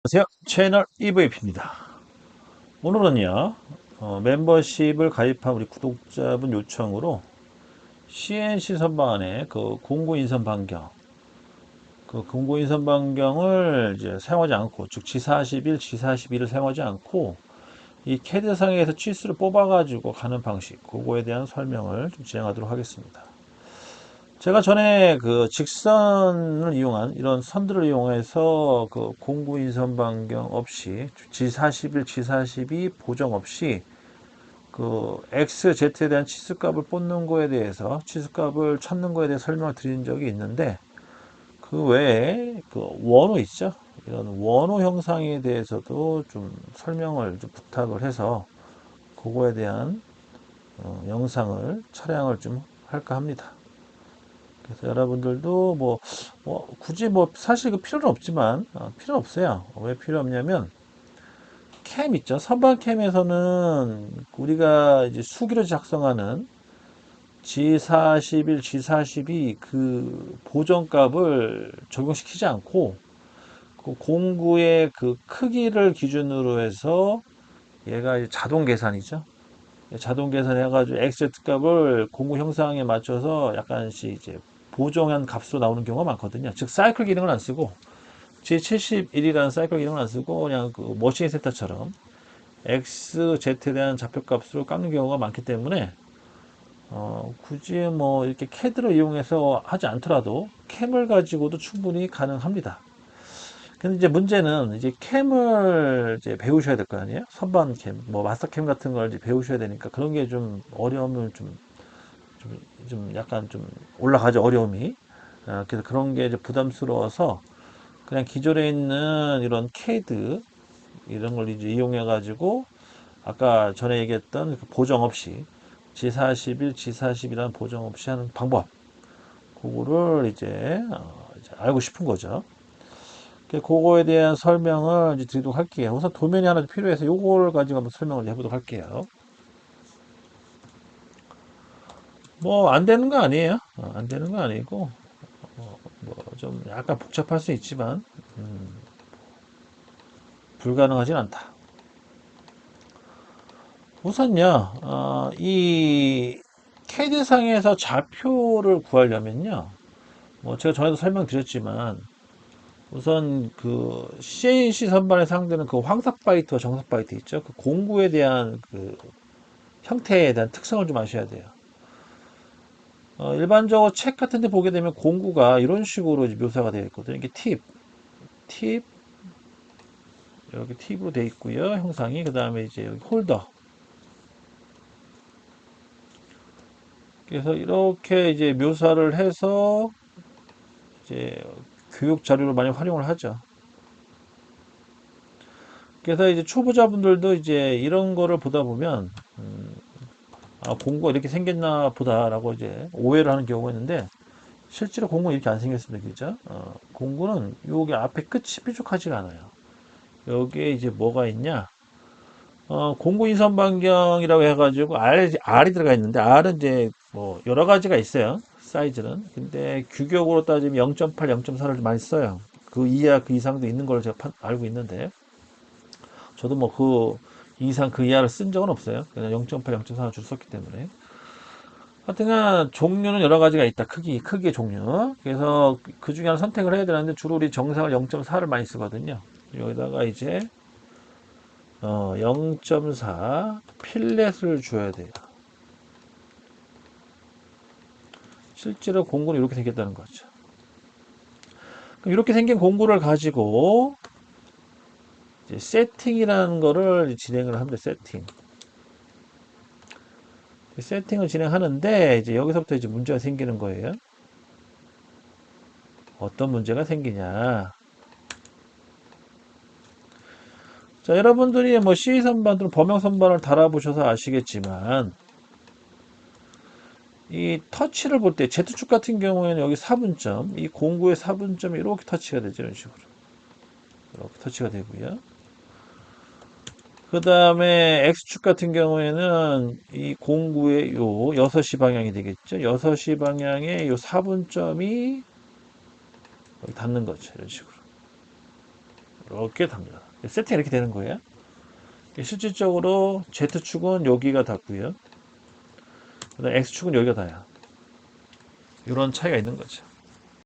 안녕하세요. 채널 EVP입니다. 오늘은요, 멤버십을 가입한 우리 구독자분 요청으로 CNC 선반의 그 공구 인선 반경, 그 공구 인선 반경을 이제 사용하지 않고, 즉 G41, G42를 사용하지 않고 이 캐드상에서 치수를 뽑아가지고 가는 방식, 그거에 대한 설명을 좀 진행하도록 하겠습니다. 제가 전에 그 직선을 이용한 이런 선들을 이용해서 그 공구 인선 반경 없이 G41, G42 보정 없이 그 XZ에 대한 치수값을 뽑는 거에 대해서 치수값을 찾는 거에 대해 설명을 드린 적이 있는데 그 외에 그 원호 있죠? 이런 원호 형상에 대해서도 좀 설명을 좀 부탁을 해서 그거에 대한 영상을 촬영을 좀 할까 합니다. 그래서 여러분들도 굳이 사실 그 필요는 없지만, 필요 없어요. 왜 필요 없냐면, 캠 있죠. 선반 캠에서는 우리가 이제 수기로 작성하는 G41, G42 그 보정값을 적용시키지 않고, 그 공구의 그 크기를 기준으로 해서 얘가 이제 자동 계산이죠. 자동 계산해가지고 XZ 값을 공구 형상에 맞춰서 약간씩 이제 보정한 값으로 나오는 경우가 많거든요. 즉, 사이클 기능을 안 쓰고, G71이라는 사이클 기능을 안 쓰고, 그냥 그 머신 세터처럼 XZ에 대한 좌표값으로 깎는 경우가 많기 때문에, 굳이 뭐 이렇게 캐드를 이용해서 하지 않더라도 캠을 가지고도 충분히 가능합니다. 근데 이제 문제는 이제 캠을 이제 배우셔야 될 거 아니에요? 선반 캠, 뭐 마스터 캠 같은 걸 이제 배우셔야 되니까 그런 게 좀 어려움을 좀 약간 좀 올라가죠, 어려움이. 그래서 그런 게 이제 부담스러워서 그냥 기존에 있는 이런 캐드 이런 걸 이제 이용해 가지고 아까 전에 얘기했던 그 보정 없이 G41, G40이라는 보정 없이 하는 방법 그거를 이제 알고 싶은 거죠. 그거에 대한 설명을 이제 드리도록 할게요. 우선 도면이 하나 필요해서 요걸 가지고 한번 설명을 해보도록 할게요. 뭐 안 되는 거 아니에요. 안 되는 거 아니고 뭐 좀 약간 복잡할 수 있지만 불가능하진 않다. 우선요, 이 캐드상에서 좌표를 구하려면요, 뭐 제가 전에도 설명드렸지만 우선 그 CNC 선반의 상대는 그 황석 바이트와 정석 바이트 있죠. 그 공구에 대한 그 형태에 대한 특성을 좀 아셔야 돼요. 일반적으로 책 같은 데 보게 되면 공구가 이런 식으로 이제 묘사가 되어 있거든요. 이게 팁, 여기 팁으로 되어 있고요. 형상이. 그 다음에 이제 여기 홀더. 그래서 이렇게 이제 묘사를 해서 이제 교육 자료로 많이 활용을 하죠. 그래서 이제 초보자분들도 이제 이런 거를 보다 보면, 공구가 이렇게 생겼나 보다라고 이제 오해를 하는 경우가 있는데, 실제로 공구는 이렇게 안 생겼습니다. 그죠? 공구는 여기 앞에 끝이 뾰족하지가 않아요. 여기에 이제 뭐가 있냐? 공구 인선 반경이라고 해가지고 R이 들어가 있는데 R은 이제 뭐 여러 가지가 있어요. 사이즈는. 근데 규격으로 따지면 0.8, 0.4를 많이 써요. 그 이하 그 이상도 있는 걸 제가 알고 있는데 저도 뭐 그 이상 그 이하를 쓴 적은 없어요. 그냥 0.8, 0.4를 주로 썼기 때문에. 하여튼간 종류는 여러 가지가 있다. 크기의 종류. 그래서 그 중에 하나 선택을 해야 되는데 주로 우리 정상을 0.4를 많이 쓰거든요. 여기다가 이제 0.4 필렛을 줘야 돼요. 실제로 공구는 이렇게 생겼다는 거죠. 그럼 이렇게 생긴 공구를 가지고 이제 세팅이라는 거를 진행을 합니다. 세팅을 진행하는데 이제 여기서부터 이제 문제가 생기는 거예요. 어떤 문제가 생기냐? 자, 여러분들이 뭐 C 선반 또는 범용 선반을 달아보셔서 아시겠지만 이 터치를 볼 때 Z축 같은 경우에는 여기 사분점, 이 공구의 사분점이 이렇게 터치가 되죠. 이런 식으로. 이렇게 터치가 되고요. 그 다음에 X축 같은 경우에는 이 공구의 요 6시 방향이 되겠죠. 6시 방향의 요 사분점이 여기 닿는 거죠. 이런 식으로. 이렇게 답니다. 세팅이 이렇게 되는 거예요. 실질적으로 Z축은 여기가 닿고요. 그다음 X축은 여기가 닿아요. 이런 차이가 있는 거죠.